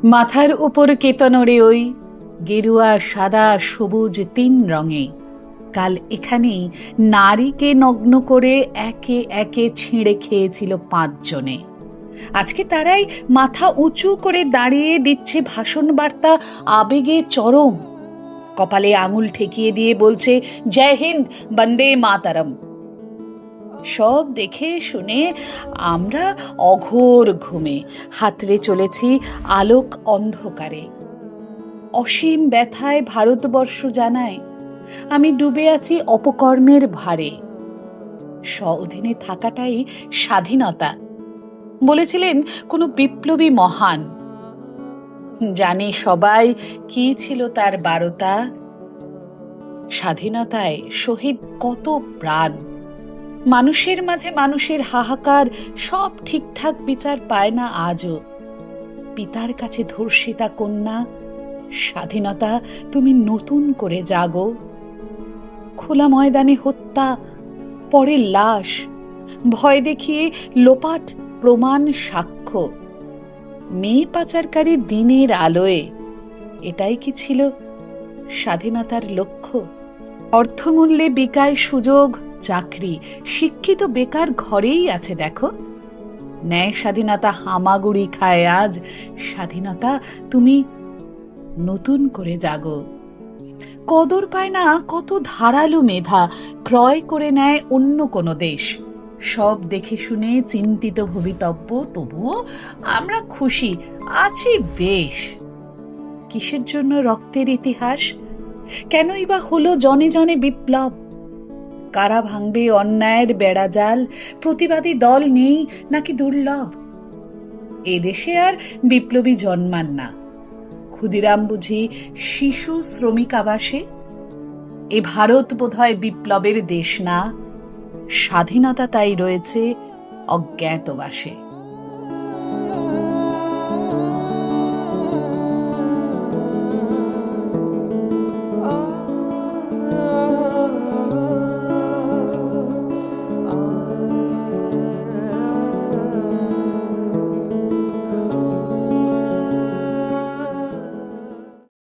মাথার উপর কেতনরে ওই গেরুয়া, সাদা, সবুজ ৩ রঙে কাল এখানেই নারীকে নগ্ন করে একে একে ছিঁড়ে খেয়েছিল ৫ জনে। আজকে তারাই মাথা উঁচু করে দাঁড়িয়ে দিচ্ছে ভাষণ বার্তা আবেগে চরম। কপালে আঙুল ঠেকিয়ে দিয়ে বলছে, জয় হিন্দ, বন্দে মাতরম। সব দেখে শুনে আমরা অঘোর ঘুমে হাতড়ে চলেছি আলোক অন্ধকারে। অসীম ব্যথায় ভারতবর্ষ জানায় আমি ডুবে আছি অপকর্মের ভারে। স্ব-অধীনে থাকাটাই স্বাধীনতা, বলেছিলেন কোনো বিপ্লবী মহান। জানে সবাই কি ছিল তার বারতা। স্বাধীনতায় শহীদ কত প্রাণ, মানুষের মাঝে মানুষের হাহাকার, সব ঠিকঠাক বিচার পায় না আজও। পিতার কাছে ধর্ষিতা কন্যা, স্বাধীনতা তুমি নতুন করে জাগো। খোলা ময়দানে হত্যা, পরে লাশ, ভয় দেখিয়ে লোপাট প্রমাণ সাক্ষ্য, মেয়ে পাচারকারী দিনের আলোয়, এটাই কি ছিল স্বাধীনতার লক্ষ্য? অর্থমূল্যে বিকায় সুযোগ, চাকরি, শিক্ষিত বেকার ঘরেই আছে দেখো। ন্যায় স্বাধীনতা হামাগুড়ি খায় আজ। স্বাধীনতা তুমি নতুন করে জাগো। কদর পায় না কত ধারালো মেধা, ক্রয় করে নেয় অন্য কোনো দেশ। সব দেখে শুনে চিন্তিত ভবিতব্য, তবুও আমরা খুশি আছি বেশ। কিসের জন্য রক্তের ইতিহাস? কেনই বা হলো জনে জনে বিপ্লব? কারা ভাঙবে অন্যায়ের বেড়াজাল? প্রতিবাদী দল নেই নাকি দুর্লভ? এদেশে আর বিপ্লবী জন্মান না। ক্ষুদিরাম বুঝি শিশু শ্রমিক আবাসে? এ ভারত বোধহয় বিপ্লবের দেশ না, স্বাধীনতা তাই রয়েছে অজ্ঞাতবাসে।